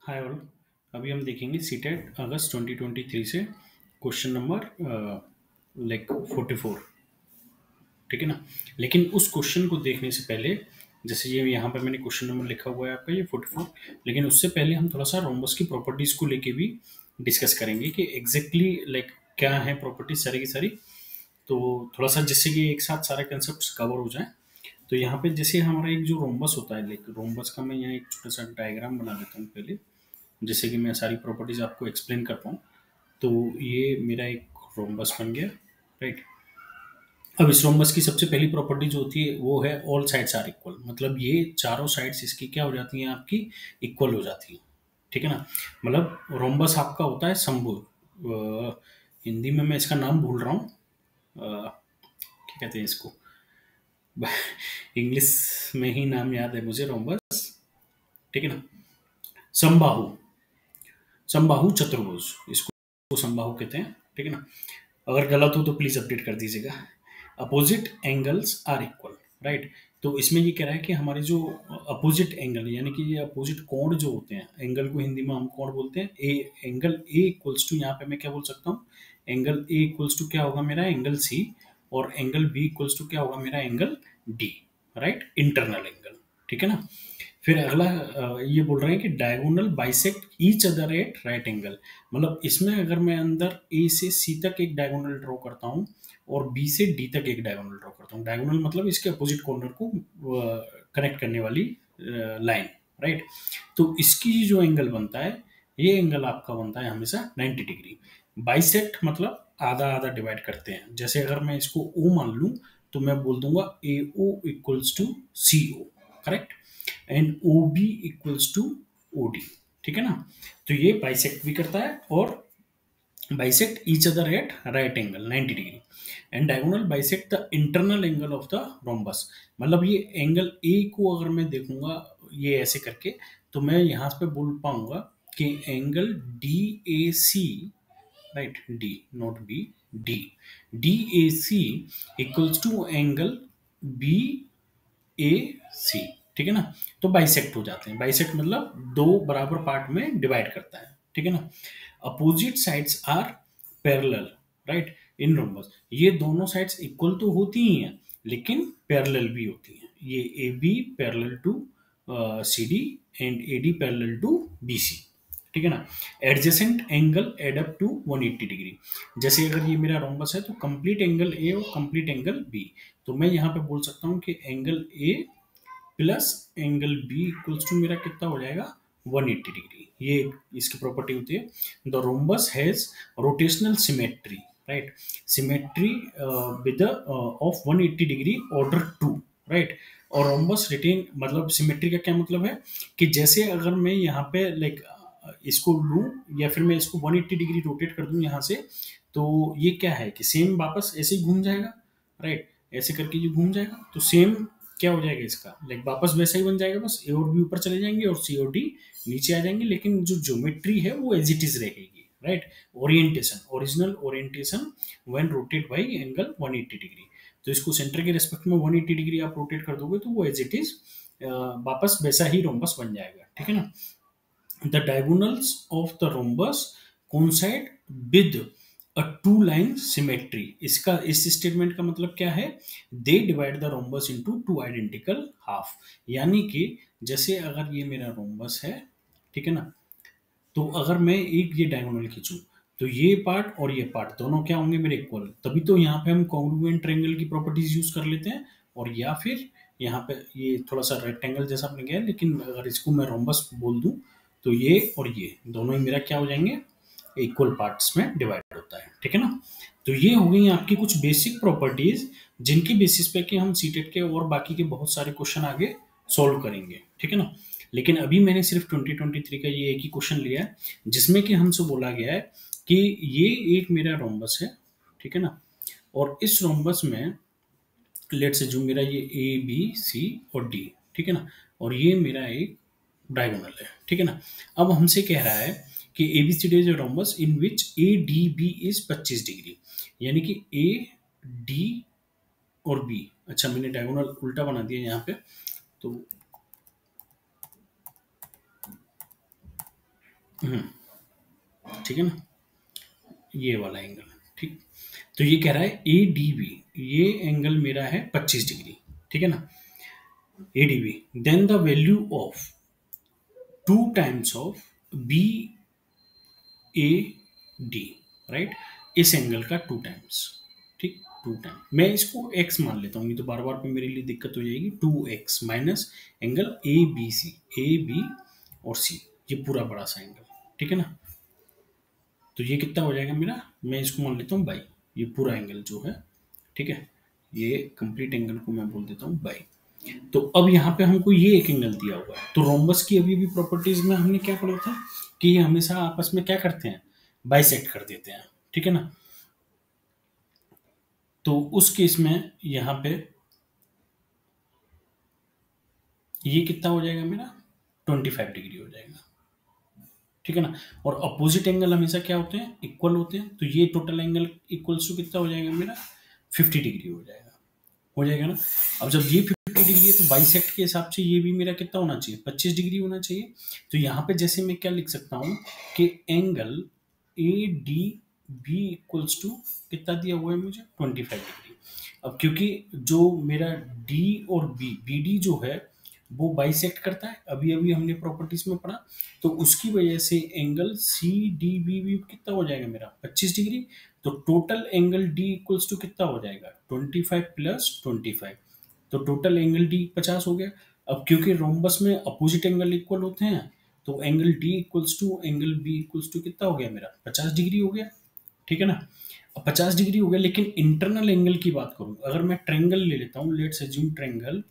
Hi all. अभी हम देखेंगे सीटेट अगस्त 2023 से क्वेश्चन नंबर 44। ठीक है ना। लेकिन उस क्वेश्चन को देखने से पहले, जैसे ये यहाँ पे मैंने क्वेश्चन नंबर लिखा हुआ है आपका ये 44, लेकिन उससे पहले हम थोड़ा सा रोम्बस की प्रॉपर्टीज को लेके भी डिस्कस करेंगे कि एग्जैक्टली क्या है प्रॉपर्टीज सारी की सारी। तो थोड़ा सा जिससे कि एक साथ सारे कंसेप्ट कवर हो जाए। तो यहाँ पे जैसे हमारा एक जो रोम्बस होता है, रोम्बस का मैं यहाँ एक छोटा सा डायग्राम बना देता हूँ पहले, जिससे कि मैं सारी प्रॉपर्टीज आपको एक्सप्लेन कर पाऊँ। तो ये मेरा एक रोम्बस बन गया, राइट। अब इस रोम्बस की सबसे पहली प्रॉपर्टी जो होती है वो है ऑल साइड्स आर इक्वल, मतलब ये चारों साइड्स इसकी क्या हो जाती हैं आपकी, इक्वल हो जाती हैं। ठीक है ना। मतलब रोम्बस आपका होता है शंभु, हिंदी में मैं इसका नाम भूल रहा हूँ, क्या कहते हैं इसको, इंग्लिश में ही नाम याद है मुझे, रोम्बस। ठीक है ना। समबाहु, समबाहु चतुर्भुज, इसको समबाहु कहते हैं। ठीक है ना। अगर गलत हो तो प्लीज अपडेट कर दीजिएगा। Opposite angles are equal, right. तो इसमें ये कह रहा है कि हमारे जो अपोजिट एंगल, यानी कि ये अपोजिट कोण जो होते हैं, एंगल को हिंदी में हम कोण बोलते हैं। A angle A equals to, यहाँ पे मैं क्या बोल सकता हूँ, एंगल ए इक्वल्स टू क्या होगा मेरा, एंगल सी। और एंगल बी इक्वल्स टू क्या होगा मेरा, angle D, right, internal angle. ठीक है ना। फिर अगला ये बोल रहे हैं कि diagonal bisect each other at right angle. मतलब इसमें अगर मैं अंदर ए से सी तक एक डायगोनल ड्रॉ करता हूँ और बी से डी तक एक डायगोनल ड्रॉ करता हूँ, डायगोनल मतलब इसके अपोजिट कॉर्नर को कनेक्ट करने वाली लाइन, राइट। तो इसकी जो एंगल बनता है, ये एंगल आपका बनता है हमेशा 90 डिग्री। बाइसेक्ट मतलब आधा आधा डिवाइड करते हैं। जैसे अगर मैं इसको ओ मान लूँ तो मैं बोल दूंगा A O equals to C O, correct. And O B equals to O D. ठीक है ना। तो ये बाइसेक्ट भी करता है और bisect each other at right angle 90 degree. And diagonal bisect the internal angle of the rhombus. मतलब ये एंगल ए को अगर मैं देखूंगा ये ऐसे करके, तो मैं यहाँ पे बोल पाऊंगा कि angle D A C, right, D not B, D, D A C equals to angle B A C. ठीक है ना। तो बाइसेक्ट हो जाते हैं। बाइसेक्ट मतलब दो बराबर पार्ट में डिवाइड करता है। ठीक है ना। Opposite sides are parallel, right, in rhombus. ये दोनों साइड्स इक्वल तो होती ही हैं, लेकिन पैरेलल भी होती हैं। ये A B parallel to C D and A D parallel to B C. ठीक है ना। Adjacent angle add up to 180 degree. जैसे अगर ये मेरा रोम्बस है तो कंप्लीट एंगल ए और कंप्लीट एंगल बी। तो मैं यहाँ पे बोल सकता हूँ कि angle A plus angle B equals to मेरा कितना हो जाएगा, 180 डिग्री। ये इसकी प्रॉपर्टी होती है। The rhombus has rotational symmetry, right, symmetry with of 180 degree order two, right. और रोम्बस रिटेन, मतलब सिमेट्री का क्या मतलब है कि जैसे अगर मैं यहाँ पे इसको लूँ या फिर मैं इसको 180 डिग्री रोटेट कर दूँ यहाँ से, तो ये क्या है कि सेम वापस ऐसे ही घूम जाएगा, राइट। ऐसे करके ये घूम जाएगा तो सेम क्या हो जाएगा इसका, वापस वैसा ही बन जाएगा, बस ए और बी ऊपर चले जाएंगे और सी और डी नीचे आ जाएंगे, लेकिन जो ज्योमेट्री है वो एज इट इज रहेगी, right. Orientation, original orientation when rotate bye angle 180 degree. तो इसको सेंटर के रेस्पेक्ट में 180 डिग्री आप रोटेट कर दोगे तो वो एज इट इज वापस वैसा ही रोम्बस बन जाएगा। ठीक है ना। The diagonals of the rhombus coincide with a two line symmetry। इसका, इस स्टेटमेंट का मतलब क्या है, they divide the rhombus into two identical half. यानी कि जैसे अगर ये मेरा रोम्बस है, ठीक है ना, तो अगर मैं एक ये डायगोनल खींचूं तो ये पार्ट और ये पार्ट दोनों क्या होंगे मेरे इक्वल। तभी तो यहाँ पे हम कॉन्ग्रुएंट ट्रायंगल की प्रॉपर्टीज यूज कर लेते हैं। और या फिर यहाँ पे ये थोड़ा सा रेक्टेंगल जैसा बन गया है, लेकिन अगर इसको मैं रोम्बस बोल दूं तो ये और ये दोनों ही मेरा क्या हो जाएंगे, इक्वल पार्ट्स में डिवाइड होता है। ठीक है ना। तो ये हो गई आपकी कुछ बेसिक प्रॉपर्टीज, जिनकी बेसिस पे कि हम सीटेट के और बाकी के बहुत सारे क्वेश्चन आगे सॉल्व करेंगे। ठीक है ना। लेकिन अभी मैंने सिर्फ 2023 का ये एक ही क्वेश्चन लिया है, जिसमें कि हमसे बोला गया है कि ये एक मेरा रोम्बस है, ठीक है ना। और इस रोम्बस में लेट से जो मेरा ये ए बी सी और डी, ठीक है ना, और ये मेरा एक डायगोनल है। ठीक है ना। अब हमसे कह रहा है कि A B C D is a rhombus in which A D B is 25 degree. यानी कि ए डी और बी, अच्छा मैंने डायगोनल उल्टा बना दिया यहाँ पे, तो ठीक है ना, ये वाला एंगल। ठीक, तो ये कह रहा है ए डी बी, ये एंगल मेरा है 25 डिग्री। ठीक है ना, A D B, then the value of 2 times of B A D, right, इस एंगल का 2 टाइम्स। ठीक, 2 टाइम, मैं इसको x मान लेता हूँ, नहीं तो बार बार पे मेरे लिए दिक्कत हो जाएगी। 2x minus angle A B C, A B और सी, ये पूरा बड़ा सा एंगल। ठीक है ना, तो ये कितना हो जाएगा मेरा, मैं इसको मान लेता हूँ बाई, ये पूरा एंगल जो है। ठीक है, ये कंप्लीट एंगल को मैं बोल देता हूँ बाई। तो अब यहाँ पे हमको ये एक एंगल दिया हुआ है, तो रोम्बस की अभी भी प्रॉपर्टीज में हमने क्या पढ़ा था कि ये हमेशा आपस में क्या करते हैं, बाइसेक्ट कर देते हैं। ठीक है ना, तो उस केस में यहाँ पे ये कितना हो जाएगा मेरा, 25 डिग्री हो जाएगा। ठीक है ना, और अपोजिट एंगल हमेशा क्या होते हैं, इक्वल होते हैं, तो ये टोटल एंगल इक्वल्स टू कितना हो जाएगा मेरा, 50 डिग्री हो जाएगा। हो जाएगा ना, अब जब ये 50 डिग्री है तो बाइसेक्ट के हिसाब से ये भी मेरा कितना होना चाहिए, 25 डिग्री होना चाहिए। तो यहाँ पे जैसे मैं क्या लिख सकता हूँ कि angle A D B equals to कितना दिया हुआ है मुझे, 25 डिग्री। अब क्योंकि जो मेरा डी और बी डी जो है वो बाइसेक्ट करता है, अभी अभी हमने प्रॉपर्टीज में पढ़ा, तो उसकी वजह से एंगल सी डी बी भी कितना हो जाएगा मेरा, 25 डिग्री। तो total angle D equals to कितना हो जाएगा, 25 प्लस 25, तो टोटल एंगल डी 50 हो गया। अब क्योंकि रोम्बस में अपोजिट एंगल इक्वल होते हैं, तो angle D equals to angle B equals to कितना हो गया मेरा, 50 डिग्री हो गया। ठीक है ना, अब 50 डिग्री हो गया, लेकिन इंटरनल एंगल की बात करूं, अगर मैं ट्रेंगल ले लेता हूं, let's assume triangle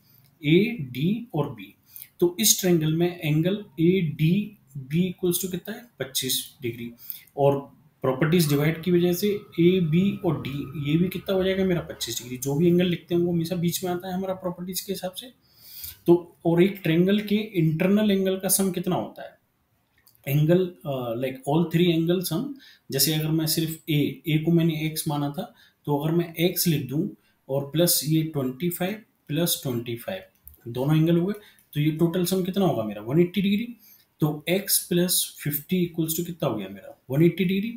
A D और बी, तो इस ट्रेंगल में angle A D B equals to कितना है, 25 डिग्री, और प्रॉपर्टीज डिवाइड की वजह से ए बी और डी ये भी कितना हो जाएगा मेरा, 25 डिग्री। जो भी एंगल लिखते हैं वो हमेशा बीच में आता है हमारा प्रॉपर्टीज के हिसाब से। तो और एक ट्रेंगल के इंटरनल एंगल का सम कितना होता है, angle like all three angle sum. जैसे अगर मैं सिर्फ ए को मैंने एक्स माना था, तो अगर मैं एक्स लिख दूं और प्लस ये 25 प्लस 25 दोनों एंगल हुए, तो ये टोटल सम कितना होगा मेरा, 180 डिग्री। तो x प्लस 50 इक्वल्स टू कितना हो गया मेरा, 180 डिग्री।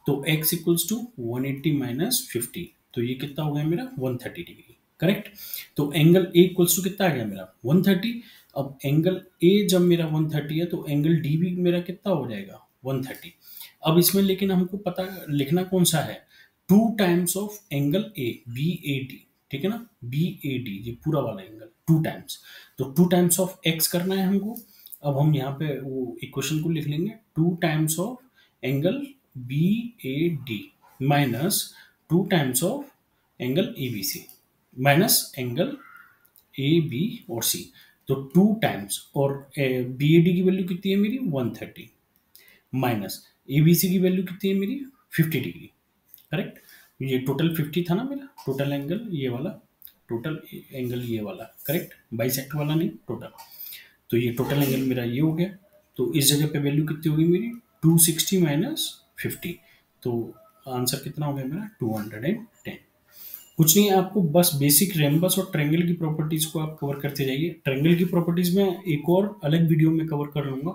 तो x इक्वल्स टू 180 माइनस 50, तो ये कितना हो गया मेरा, 130 डिग्री। करेक्ट, तो एंगल ए इक्वल्स टू कितना आ गया मेरा, 130। अब एंगल ए जब मेरा 130 है, तो एंगल डी भी मेरा कितना हो जाएगा, 130। अब इसमें लेकिन हमको पता लिखना कौन सा है, 2 times of angle A B A D. ठीक है ना, बी ए डी, ये पूरा वाला एंगल 2 टाइम्स, तो 2 टाइम्स ऑफ एक्स करना है हमको। अब हम यहाँ पे वो इक्वेशन को लिख लेंगे, 2 times of angle B A D minus 2 times of angle A B C minus angle A B और सी। तो 2 टाइम्स, और बी ए डी की वैल्यू कितनी है मेरी, 130 माइनस ए बी सी की वैल्यू कितनी है मेरी, 50 डिग्री। करेक्ट, ये टोटल 50 था ना मेरा टोटल एंगल, ये वाला टोटल एंगल ये वाला, करेक्ट, बाइसेक्ट वाला नहीं, टोटल। तो ये टोटल एंगल मेरा ये हो गया। तो इस जगह पे वैल्यू कितनी होगी मेरी, 260 माइनस 50, तो आंसर कितना हो गया मेरा, 210। कुछ नहीं, आपको बस बेसिक रेम्बस और ट्रायंगल की प्रॉपर्टीज को आप कवर करते जाइए। ट्रायंगल की प्रॉपर्टीज में एक और अलग वीडियो में कवर कर लूंगा,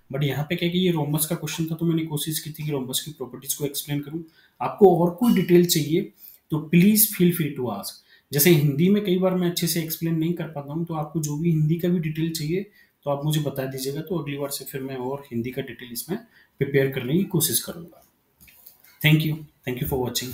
बट यहाँ पे क्या कि ये रोम्बस का क्वेश्चन था, तो मैंने कोशिश की थी कि रोम्बस की प्रॉपर्टीज को एक्सप्लेन करूँ। आपको और कोई डिटेल चाहिए तो please feel free to ask. जैसे हिंदी में कई बार मैं अच्छे से एक्सप्लेन नहीं कर पाता हूँ, तो आपको जो भी हिंदी का भी डिटेल चाहिए तो आप मुझे बता दीजिएगा, तो अगली बार से फिर मैं और हिंदी का डिटेल इसमें प्रिपेयर करने की कोशिश करूंगा। Thank you for watching.